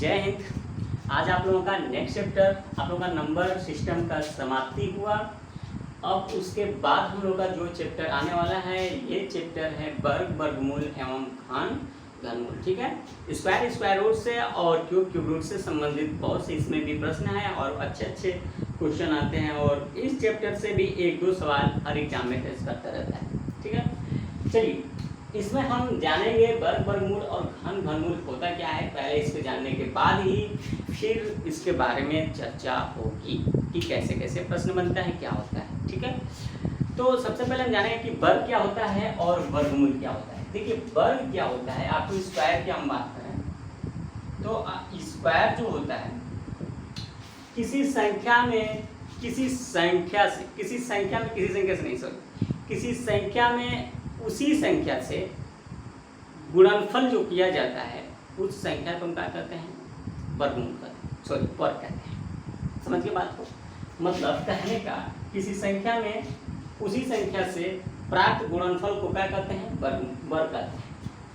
जय हिंद। आज आप लोगों का नेक्स्ट चैप्टर आप लोगों का नंबर सिस्टम का समाप्ति हुआ। अब उसके बाद हम लोग का जो चैप्टर आने वाला है ये चैप्टर है वर्ग, वर्गमूल एवं घन, घनमूल। ठीक है, स्क्वायर स्क्वायर रूट से और क्यूब क्यूब रूट से संबंधित बहुत से इसमें भी प्रश्न हैं और अच्छे अच्छे क्वेश्चन आते हैं और इस चैप्टर से भी एक दो सवाल हर एग्जाम में टेस्ट करता रहता है। ठीक है, चलिए इसमें हम जानेंगे वर्ग, वर्गमूल और घन, घनमूल होता क्या है। पहले इसको जानने के बाद ही फिर इसके बारे में चर्चा होगी कि कैसे कैसे प्रश्न बनता है, क्या होता है। ठीक है, तो सबसे पहले हम जानेंगे कि वर्ग क्या होता है और वर्गमूल क्या होता है। देखिए वर्ग क्या होता है, आपको स्क्वायर की हम बात करें तो स्क्वायर जो होता है किसी संख्या में किसी संख्या में उसी संख्या से गुणनफल जो किया जाता है उस संख्या को हम क्या कहते हैं, वर्गमूल कहते हैं, सॉरी वर्ग कहते हैं। समझ के बात को, मतलब कहने का किसी संख्या में उसी संख्या से प्राप्त गुणनफल को क्या कहते हैं, वर्ग कहते हैं।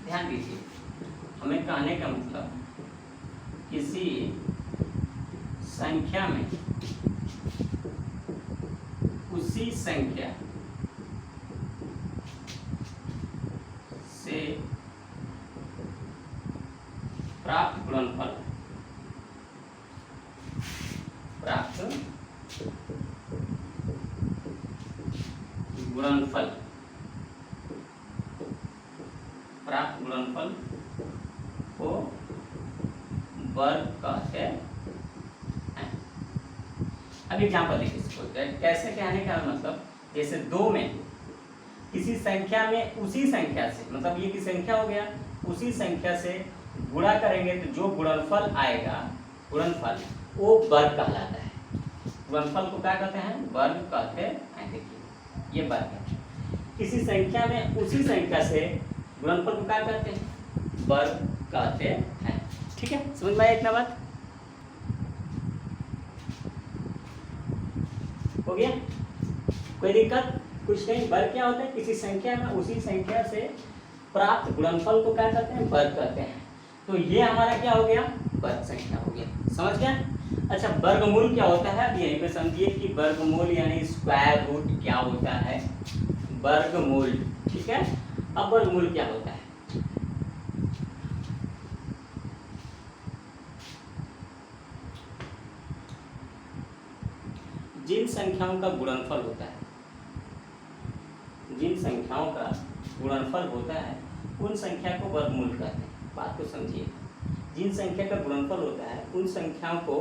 ध्यान दीजिए, हमें कहने का मतलब किसी संख्या में उसी संख्या से प्राप्त गुणनफल को वर्ग कहते हैं। अब एग्जाम्पल देखिए इसको कैसे कहने का मतलब, जैसे दो में किसी संख्या में उसी संख्या से, मतलब ये की संख्या हो गया, उसी संख्या से गुणा करेंगे तो जो गुणनफल आएगा, गुणनफल वो वर्ग कहलाता है। गुणनफल को क्या कहते हैं, वर्ग कहते हैं। देखिए ये वर्ग है। किसी संख्या में उसी संख्या से गुणनफल को क्या कहते हैं, वर्ग कहते हैं। ठीक है, समझ में आया इतना बात हो गया, कोई दिक्कत कुछ नहीं। वर्ग क्या होता है, किसी संख्या में उसी संख्या से प्राप्त गुणनफल को क्या कहते हैं, वर्ग कहते हैं। तो ये हमारा क्या हो गया, वर्ग संख्या हो गया। समझ गया। अच्छा वर्गमूल क्या होता है, अब यहीं पे समझिए कि वर्गमूल यानी स्क्वायर रूट क्या होता है, वर्गमूल। ठीक है, अब वर्गमूल क्या होता है, जिन संख्याओं का गुणनफल होता है, जिन संख्याओं का गुणनफल होता है उन संख्या को वर्गमूल कहते हैं। बात को समझिए, जिन संख्या का गुणनफल होता है उन संख्याओं को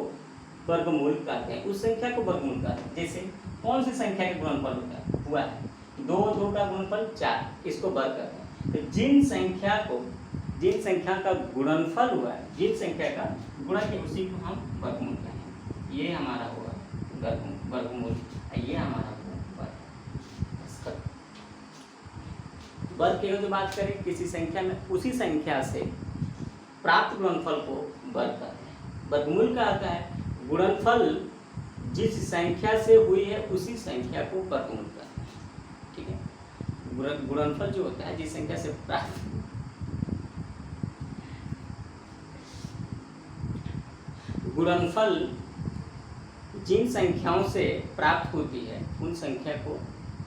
वर्गमूल कहते हैं, उस संख्या को वर्गमूल कहते हैं। जैसे कौन सी संख्या का गुणनफल होता है, हुआ है 2 का गुणनफल 4, इसको वर्ग कहते हैं। तो जिन संख्या का गुणनफल हुआ है, जिन संख्या का गुणा किया उसी को हम वर्गमूल कहेंगे। ये हमारा होगा वर्गमूल, ये हमारा वर्ग की जो बात करें, किसी संख्या में उसी संख्या से प्राप्त गुणनफल को वर्ग कहते हैं। वर्गमूल का आता है गुणनफल जिस संख्या से हुई है उसी संख्या को वर्गमूल कहते हैं। ठीक है, गुणनफल जो होता है जिस संख्या से प्राप्त, गुणनफल जिन संख्याओं से प्राप्त होती है उन संख्या को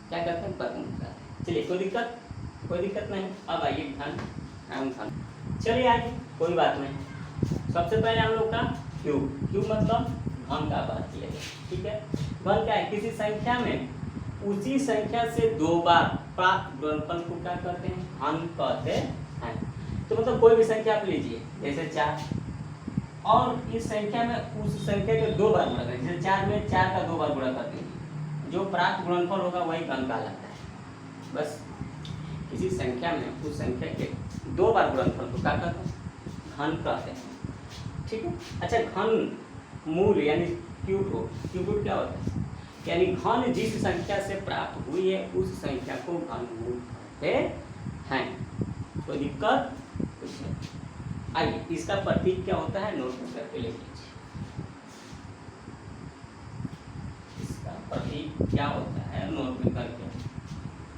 क्या कहते हैं, वर्गमूल कहते हैं। चलिए कोई दिक्कत नहीं। अब आइए घन। चलिए आगे, कोई बात नहीं। सबसे पहले हम लोग का क्यूब मतलब घन का बात किया गया। ठीक है, घन क्या है, किसी संख्या में उसी संख्या से 2 बार प्राप्त गुणनफल को क्या कहते हैं, घन कहते हैं। तो मतलब कोई भी संख्या आप लीजिए, जैसे 4, और इस संख्या में उस संख्या के 2 बार गुणा करें, जैसे 4 में 4 का 2 बार गुणा कर दीजिए, जो प्राप्त गुणनफल होगा वही घन कहलाता है। बस किसी संख्या में उस संख्या के 2 बार गुणनफल को क्या कहते हैं, घन कहते हैं। ठीक है, अच्छा घन मूल यानी क्यूब रूट क्या होता है, यानी घन जिस संख्या से प्राप्त हुई है उस संख्या को घनमूल कहते हैं। कोई दिक्कत कुछ नहीं। आइए इसका प्रतीक क्या होता है, नोट करके लिख लीजिए। इसका प्रतीक क्या होता है, नोट में करके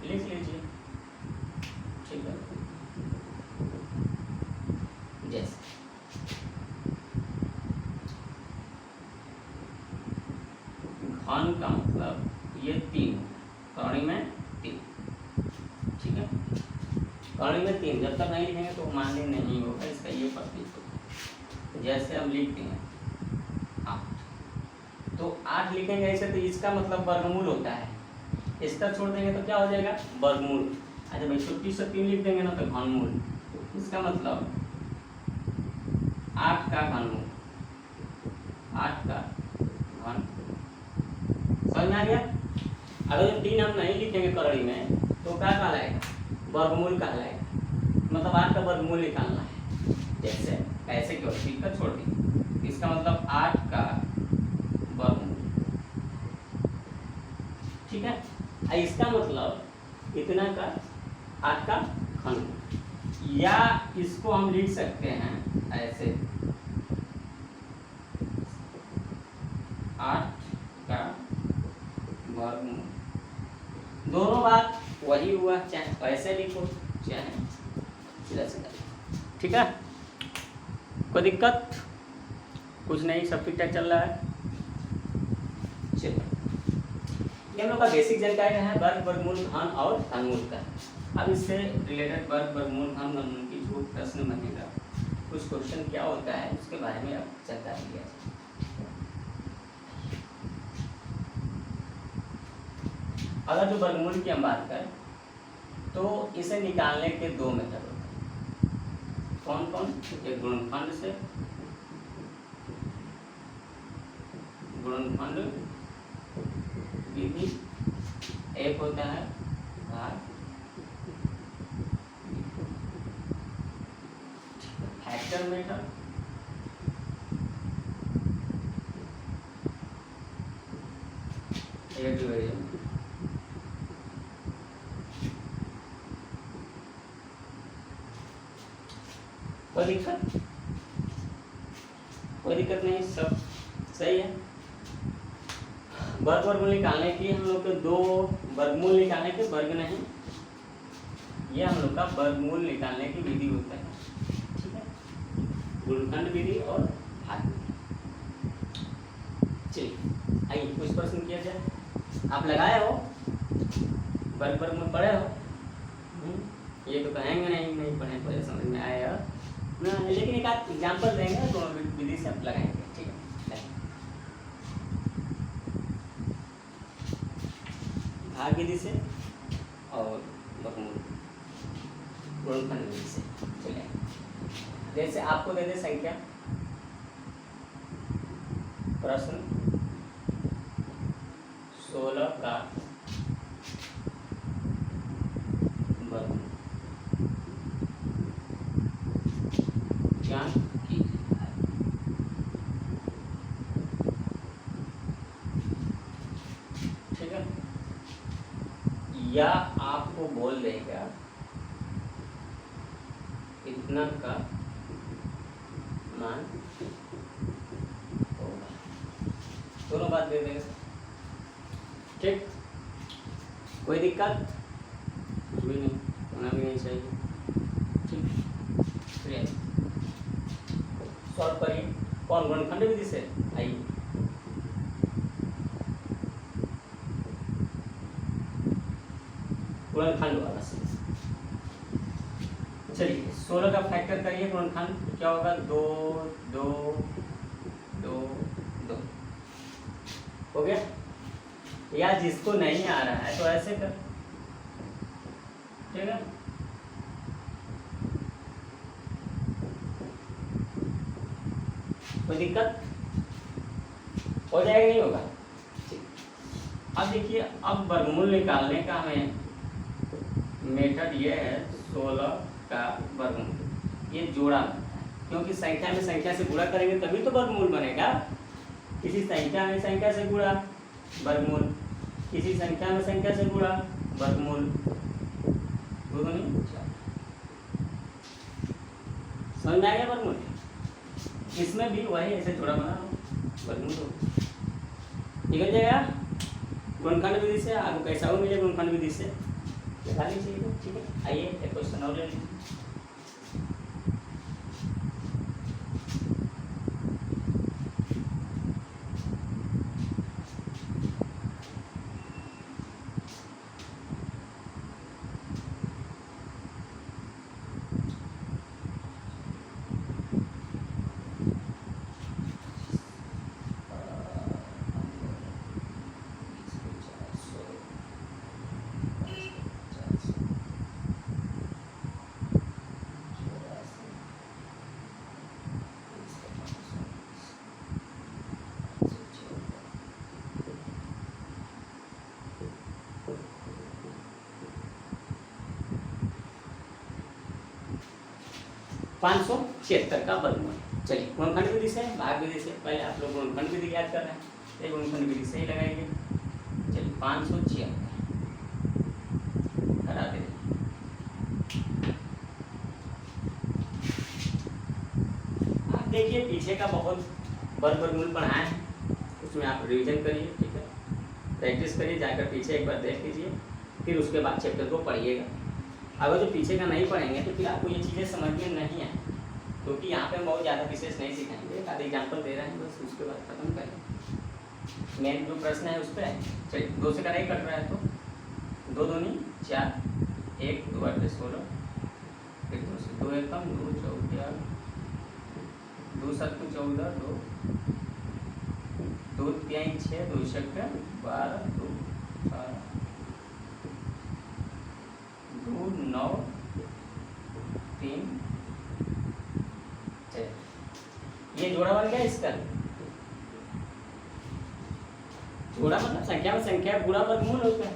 लिख लीजिए। ठीक है, जैसे घन का मतलब ये 3, कौड़ी में 3, ठीक है। कौड़ी में 3 जब तक नहीं लिखेंगे तो मान्य नहीं होगा, इसका ये प्रतीक होगा। जैसे हम लिखते हैं 8, तो 8 लिखेंगे ऐसे, तो इसका मतलब वर्गमूल होता है। इसका छोड़ देंगे तो क्या हो जाएगा, वर्गमूल। अच्छा भाई छुट्टी से 3 लिख देंगे ना तो घनमूल। इसका मतलब 8 का घनमूल, 8 का घन। समझ में आ गया। अगर जो 3 हम नहीं लिखेंगे करड़ी में तो क्या कहलाएगा, वर्गमूल कहलाएगा। मतलब 8 का वर्गमूल निकालना है। जैसे ऐसे क्यों, दिक्कत छोड़ दी। इसका मतलब 8 का वर्गमूल, ठीक है। इसका मतलब इतना का 8 का घनमूल। या इसको हम लिख सकते हैं ऐसे, 8 का वर्गमूल। दोनों बात वही हुआ, चाहे ऐसे लिखो चाहे ऐसे, ठीक है। कोई दिक्कत कुछ नहीं, सब ठीक ठाक चल रहा है। चलो ये हम लोग का बेसिक जानकारी है वर्ग, वर्गमूल, घन और घनमूल का। अब इससे रिलेटेड वर्ग, वर्गमूल, घन, घनमूल की जो प्रश्न बनेगा, कुछ क्वेश्चन क्या होता है उसके बारे में अब जानकारी लिया जाए। अगर जो वर्गमूल की हम बात करें तो इसे निकालने के 2 मेथड होते हैं। कौन कौन, एक गुणनखंड से, गुणनखंड विधि, एक होता है भाग, फैक्टर मेथड, एक डिवीजन। कोई दिक्कत, कोई दिक्कत नहीं, सब सही है। वर्ग, वर्गमूल निकालने की हम लोग के 2 वर्गमूल निकालने के, वर्ग नहीं, ये हम लोग का वर्गमूल निकालने की विधि होता है, ठीक है। गुणनखंड विधि और भाग विधि। चलिए आइए कुछ प्रश्न किया जाए। आप लगाए हो, वर्ग, वर्गमूल पढ़े हो, ये तो कहेंगे नहीं पढ़े, पहले समझ में आया ना, लेकिन एक आध एग्जाम्पल देंगे, दोनों विधि से आप लगाएंगे, ठीक है। भाग विधि से और वर्गमूल गुणनखंड विधि से। चलिए जैसे आपको दे दे संख्या, प्रश्न 16 का वर्गमूल ज्ञात कीजिए। ठीक है, या आपको बोल देगा इतना का मान होगा, दोनों बात दे देगा, ठीक। कोई दिक्कत कुछ भी नहीं, होना भी नहीं चाहिए, ठीक। सॉल्व करिए। कौन, गुणनखंड विधि से? आइए गुणनखंड वाला से। चलिए 16 का फैक्टर करिए गुणनखंड, क्या होगा, 2 2 2 2 हो गया। या जिसको नहीं आ रहा है तो ऐसे कर, ठीक है। कोई दिक्कत हो जाएगा, नहीं होगा, ठीक। अब देखिए, अब वर्गमूल निकालने का हमें मेथड ये है, 16 का वर्गमूल, ये जोड़ा बनता है, क्योंकि संख्या में संख्या से गुणा करेंगे तभी तो वर्गमूल बनेगा। किसी संख्या में संख्या से गुणा, वर्गमूल, किसी संख्या में संख्या से गुणा, वर्गमूल, समझ में आ गया वर्गमूल। इसमें भी वही ऐसे जोड़ा बना वर्गमूल हो, निकल जाएगा गुणनखंड विधि से। आपको कैसा हो मिले गुणनखंड विधि से दिखा लीजिए, ठीक है। आइए एक क्वेश्चन और ले लीजिए। 576 का वर्गमूल। चलिए गुणनखंड विधि से भाग विधि से, पहले आप लोग गुणनखंड विधि याद कर रहे हैं, तो गुणनखंड विधि से ही लगाएंगे। चलिए 576 हटा दे। आप देखिए पीछे का बहुत वर्गमूल पढ़ाए हैं, उसमें आप रिवीजन करिए, ठीक है, प्रैक्टिस करिए, जाकर पीछे एक बार देख लीजिए, फिर उसके बाद चैप्टर को पढ़िएगा। अगर जो पीछे का नहीं पढ़ेंगे तो फिर आपको ये चीज़ें समझ में नहीं आए, क्योंकि यहाँ पे हम बहुत ज़्यादा विशेष नहीं सिखाएंगे, एक आधे एग्जाम्पल दे रहे हैं बस, उसके बाद खत्म करेंगे। मेन जो प्रश्न है उस पर है। चलिए 2 से नहीं कट रहा है तो 2 दूनी 4, 1 2 8 16, फिर 2 से 2 एकम 2 14, 2 7 14, 2 3 6, 2 6 12, 2 12, 2 9 3। ये जोड़ा बन गया इसका। जोड़ा मतलब संख्या में संख्या पूरा वर्गमूल होता है।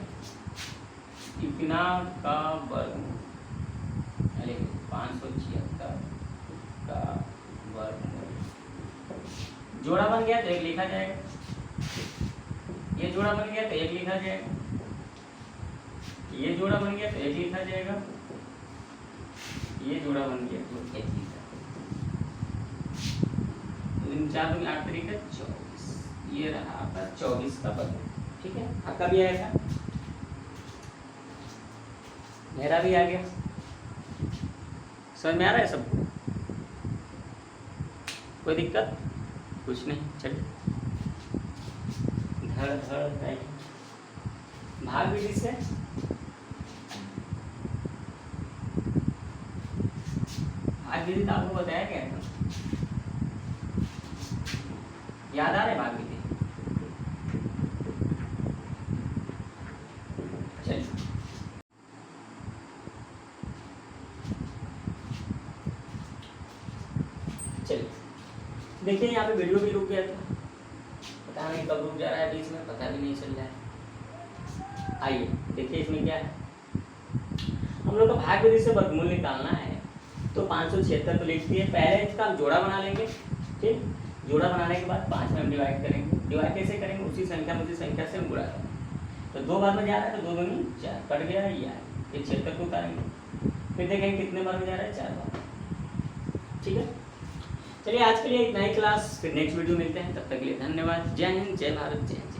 इतना का वर्गमूल 576 का वर्गमूल। जोड़ा बन गया तो 1 लिखा जाएगा, ये जोड़ा बन गया तो 1 लिखा जाएगा, ये जोड़ा बन गया तो 1 लिखा जाएगा, ये जोड़ा बन गया तो 1 लिखा। 4 दूनी 8 तरीके 24, ये रहा आपका 24 का वर्गमूल। ठीक है, आपका भी आएगा, मेरा भी आ गया। समझ में आ रहा है सबको? कोई दिक्कत? कुछ नहीं। चलिए धड़ धड़ भाग विधि से भाग विधि तो आपको बताया क्या था, याद आ रहा है भाग विधि? चलिए चलिए देखिए, यहाँ पे वीडियो भी रुक गया था, पता नहीं कब रुक जा रहा है, बीच में पता भी नहीं चल रहा है। आइए देखिए इसमें क्या है, हम लोग को भाग विधि से वर्गमूल निकालना है। तो 576 तो लिख दिए, पहले इसका हम जोड़ा बना लेंगे। ठीक, जोड़ा बनाने के बाद 5 में हम डिवाइड करेंगे। डिवाइड कैसे करेंगे? उसी संख्या से हम गुणा करेंगे। तो 2 बार में जा रहा है तो 2 दूनी 4 कट गया, ये 76 को उतारेंगे, फिर देखेंगे कितने बार में जा रहा है, 4 बार। ठीक है, चलिए आज के लिए इतना ही क्लास, फिर नेक्स्ट वीडियो मिलते हैं, तब तक के लिए धन्यवाद। जय हिंद, जय भारत, जय हिंद।